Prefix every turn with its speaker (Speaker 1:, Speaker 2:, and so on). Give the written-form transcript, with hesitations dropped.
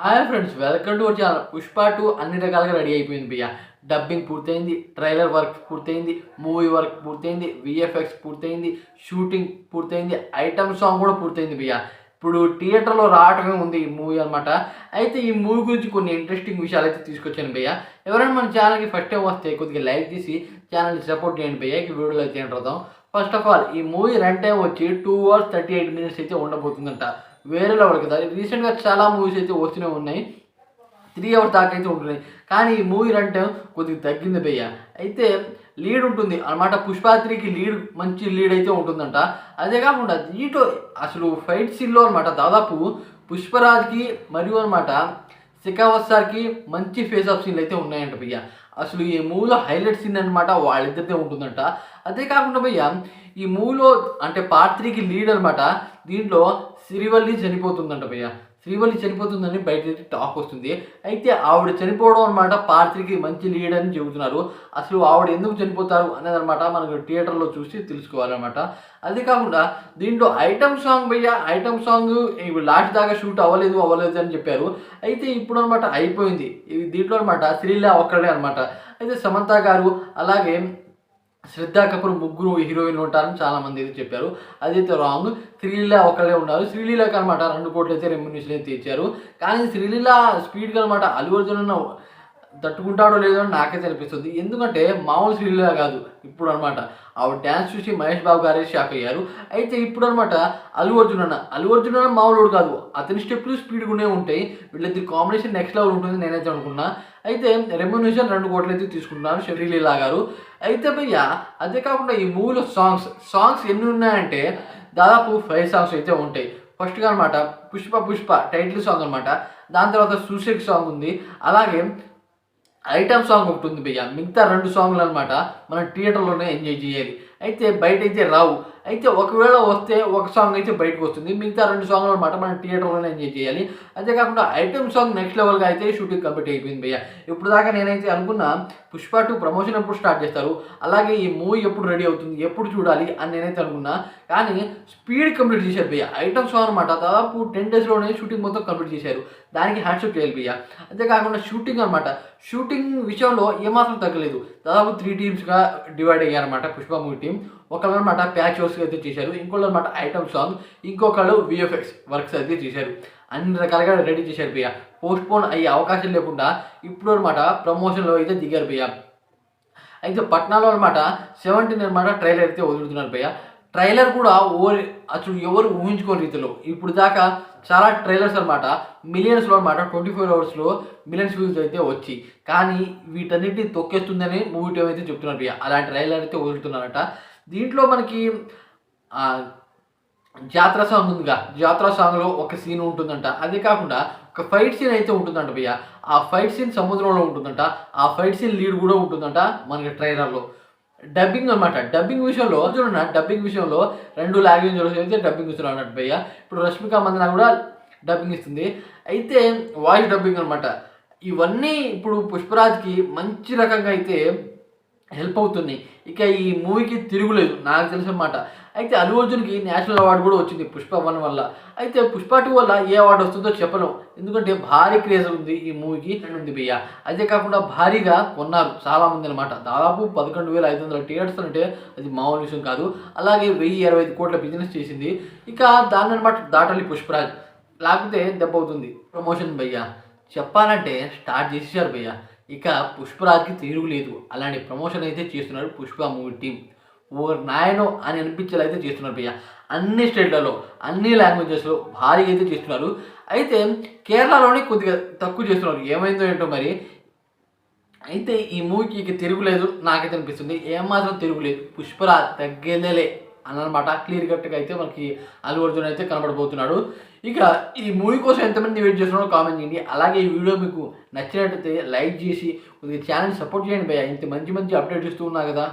Speaker 1: Hi friends, welcome to our channel. Pushpa 2 అన్ని రకాలుగా ready అయిపోయింది భయ్య. డబ్బింగ్ పూర్తయింది, ట్రైలర్ వర్క్ పూర్తయింది, మూవీ వర్క్ పూర్తయింది, విఎఫ్ఎక్స్ పూర్తయింది, షూటింగ్ పూర్తయింది, ఐటమ్ సాంగ్ కూడా పూర్తయింది భయ్య. ఇప్పుడు థియేటర్లో రావటమే ఉంది ఈ మూవీ అనమాట. అయితే ఈ మూవీ గురించి కొన్ని ఇంట్రెస్టింగ్ విషయాలు అయితే తీసుకొచ్చాను భయ్య. ఎవరైనా మన ఛానల్కి ఫస్ట్ టైం వస్తే కొద్దిగా లైక్ చేసి ఛానల్ని సపోర్ట్ చేయండి భయ్య. ఈ వీడియోలో అయితే ఏంటో ఫస్ట్ ఆఫ్ ఆల్ ఈ మూవీ రన్ టైం వచ్చి 2 hours 38 minutes అయితే ఉండబోతుందంట. వేరే లెవెల్ కదా. రీసెంట్గా చాలా మూవీస్ అయితే వస్తూనే ఉన్నాయి, 3 hours దాకా అయితే ఉంటున్నాయి. కానీ ఈ మూవీ రన్ టైం కొద్దిగా తగ్గింది భయ్య. అయితే లీడ్ ఉంటుంది అనమాట. పుష్ప 3కి మంచి లీడ్ అయితే ఉంటుందంట. అదే కాకుండా దీంట్లో అసలు ఫైట్ సీన్లో అనమాట దాదాపు పుష్పరాజ్కి మరియు అనమాట శిఖావత్ సార్కి మంచి ఫేస్ ఆఫ్ సీన్లు అయితే ఉన్నాయంట భయ్య. అసలు ఈ మూవీలో హైలైట్ సీన్ అనమాట వాళ్ళిద్దరిదే ఉంటుందంట. అదే కాకుండా భయ్య ఈ మూవీలో అంటే పార్ట్ 3కి లీడ్ అనమాట. దీంట్లో శ్రీవల్లి చనిపోతుందంట భయ్య. శ్రీవల్లి చనిపోతుందని బయట టాక్ వస్తుంది. అయితే ఆవిడ చనిపోవడం అనమాట పార్ట్ 3కి మంచి లీడ్ అని చెబుతున్నారు. అసలు ఆవిడ ఎందుకు చనిపోతారు అనేది అనమాట మనకు థియేటర్లో చూసి తెలుసుకోవాలన్నమాట. అదే కాకుండా దీంట్లో ఐటమ్ సాంగ్ భయ్య, ఐటమ్ సాంగ్ ఇవి లాస్ట్ దాకా షూట్ అవ్వలేదు అని చెప్పారు. అయితే ఇప్పుడు అనమాట అయిపోయింది. దీంట్లో అనమాట శ్రీలీల ఒక్కడే అనమాట. అయితే సమంత గారు అలాగే శ్రద్ధా కపూర్ ముగ్గురు హీరోయిన్లు ఉంటారని చాలామంది అయితే చెప్పారు. అదైతే రాంగ్. శ్రీలీల ఒకళ్ళే ఉన్నారు. శ్రీలీలకు అనమాట 2 కోట్లు అయితే రెమ్యూనరేషన్ అయితే ఇచ్చారు. కానీ శ్రీలీల స్పీడ్గా అనమాట అల్లు అర్జున్ తట్టుకుంటాడో లేదో అని నాకైతే అనిపిస్తుంది. ఎందుకంటే మామూలు శ్రీలీల కాదు ఇప్పుడు అనమాట. ఆవిడ డ్యాన్స్ చూసి మహేష్ బాబు గారే షాక్ అయ్యారు. అయితే ఇప్పుడు అనమాట అల్లు అర్జున్ అన్న మామూలుడు కాదు. అతని స్టెప్లు స్పీడ్గానే ఉంటాయి. వీళ్ళిద్దరి కాంబినేషన్ నెక్స్ట్ లెవెల్ ఉంటుంది నేనైతే అనుకున్నా. అయితే రెమ్యూనరేషన్ 2 కోట్లు అయితే తీసుకుంటున్నారు శ్రీలీల గారు. అయితే భయ్య అదే కాకుండా ఈ మూవీలో సాంగ్స్ ఎన్ని ఉన్నాయంటే దాదాపు 5 songs అయితే ఉంటాయి. ఫస్ట్గా అనమాట పుష్ప టైటిల్ సాంగ్ అనమాట. దాని తర్వాత సూసైడ్ సాంగ్ ఉంది. అలాగే ఐటమ్ సాంగ్ ఒకటి ఉంది భయ్య. మిగతా 2 సాంగ్లు అనమాట మనం థియేటర్లోనే ఎంజాయ్ చేయాలి. అయితే బయట అయితే రావు. అయితే ఒకవేళ వస్తే ఒక సాంగ్ అయితే బయటకు వస్తుంది. మిగతా 2 సాంగ్లు అనమాట మనం థియేటర్లోనే ఎంజాయ్ చేయాలి. అంతేకాకుండా ఐటమ్ సాంగ్ నెక్స్ట్ లెవెల్గా అయితే షూటింగ్ కంప్లీట్ అయిపోయింది భయ్య. ఇప్పుడు దాకా నేనైతే అనుకున్నా పుష్ప 2 ప్రమోషన్ ఎప్పుడు స్టార్ట్ చేస్తారు, అలాగే ఈ మూవీ ఎప్పుడు రెడీ అవుతుంది, ఎప్పుడు చూడాలి అని నేనైతే అనుకున్నా. కానీ స్పీడ్ కంప్లీట్ చేశారు భయ్య. ఐటమ్ సాంగ్ అనమాట దాదాపు 10 daysలోనే షూటింగ్ మొత్తం కంప్లీట్ చేశారు. దానికి హ్యాట్సప్ చేయాలి భయ్య. అంతేకాకుండా షూటింగ్ అనమాట షూటింగ్ విషయంలో ఏమాత్రం తగ్గలేదు. దాదాపు 3 teamsగా డివైడ్ అయ్యారన్నమాట పుష్ప మూవీ టీం. ఒకళ్ళు అనమాట ప్యాచ్ వర్క్స్ అయితే చేశారు, ఇంకోళ్ళు అనమాట ఐటమ్ సాంగ్, ఇంకొకళ్ళు విఎఫ్ఎక్స్ వర్క్స్ అయితే చేశారు. అన్ని రకాలుగా రెడీ చేశారు భయ్య. పోస్ట్పోన్ అయ్యే అవకాశం లేకుండా ఇప్పుడు అనమాట ప్రమోషన్లో అయితే దిగారు భయ్య. అయితే పట్నాలో అనమాట 17 అనమాట ట్రైలర్ అయితే వదులుతున్నారు భయ్య. ట్రైలర్ కూడా అసలు ఎవరు ఊహించుకోని రీతిలో ఇప్పుడు దాకా చాలా ట్రైలర్స్ అనమాట మిలియన్స్లో అనమాట 24 hours మిలియన్స్ వ్యూస్ అయితే వచ్చి, కానీ వీటన్నిటిని తొక్కేస్తుందని మూవీ టీం అయితే చెప్తున్నారు భయ్య. అలాంటి ట్రైలర్ అయితే వదులుతున్నారట. దీంట్లో మనకి జాతర సాంగ్ ఉందిగా, జాతర సాంగ్లో ఒక సీన్ ఉంటుందంట. అదే కాకుండా ఒక ఫైట్ సీన్ అయితే ఉంటుందంట భయ్య. ఆ ఫైట్ సీన్ సముద్రంలో ఉంటుందంట. ఆ ఫైట్ సీన్ లీడ్ కూడా ఉంటుందంట మనకి ట్రైలర్లో. డబ్బింగ్ అనమాట డబ్బింగ్ విషయంలో 2 లాంగ్వేజ్లో అయితే డబ్బింగ్ ఇస్తున్నారు అన్నట్టు భయ్య. ఇప్పుడు రష్మిక మందన కూడా డబ్బింగ్ ఇస్తుంది. అయితే వాయిస్ డబ్బింగ్ అనమాట. ఇవన్నీ ఇప్పుడు పుష్పరాజ్కి మంచి రకంగా అయితే హెల్ప్ అవుతుంది. ఇక ఈ మూవీకి తిరుగులేదు నాకు తెలిసిన మాట. అయితే అల్లు అర్జున్కి నేషనల్ అవార్డు కూడా వచ్చింది పుష్ప 1 వల్ల. అయితే పుష్ప 2 వల్ల ఏ అవార్డు వస్తుందో చెప్పలేం. ఎందుకంటే భారీ క్రేజ్ ఉంది ఈ మూవీకి ఉంది భయ్య. అదే కాకుండా భారీగా కొన్నారు చాలామంది అనమాట. దాదాపు 11,500 థియేటర్స్ అంటే అది మామూలు విషయం కాదు. అలాగే 1,025 కోట్ల బిజినెస్ చేసింది. ఇక దాన్ని అనమాట దాటాలి పుష్పరాజ్, లేకపోతే దెబ్బ అవుతుంది ప్రమోషన్ భయ్య. చెప్పాలంటే స్టార్ట్ చేసేసారు భయ్య. ఇక పుష్పరాజ్కి తిరుగులేదు. అలాంటి ప్రమోషన్ అయితే చేస్తున్నారు పుష్ప మూవీ టీం. ఓవర్ నాయనో అని అనిపించేలా అయితే చేస్తున్నారు భయ్య. అన్ని స్టేట్లలో అన్ని లాంగ్వేజెస్లో భారీగా అయితే చేస్తున్నారు. అయితే కేరళలోనే కొద్దిగా తక్కువ చేస్తున్నారు. ఏమైందో ఏంటో మరి. అయితే ఈ మూవీకి ఇక తిరుగులేదు నాకైతే అనిపిస్తుంది. ఏమాత్రం తిరుగులేదు. పుష్పరాజ్ తగ్గేదేలే అన్నమాట. క్లియర్ కట్గా అయితే మనకి అల్లు అర్జున్ అయితే కనబడబోతున్నాడు. ఇక ఈ మూవీ కోసం ఎంతమంది వెయిట్ చేస్తున్నారో కామెంట్ చేయండి. అలాగే ఈ వీడియో మీకు నచ్చినట్టయితే లైక్ చేసి కొద్దిగా ఛానల్ సపోర్ట్ చేయండి భయ్య. ఇంత మంచి అప్డేట్ ఇస్తూ ఉన్నా కదా.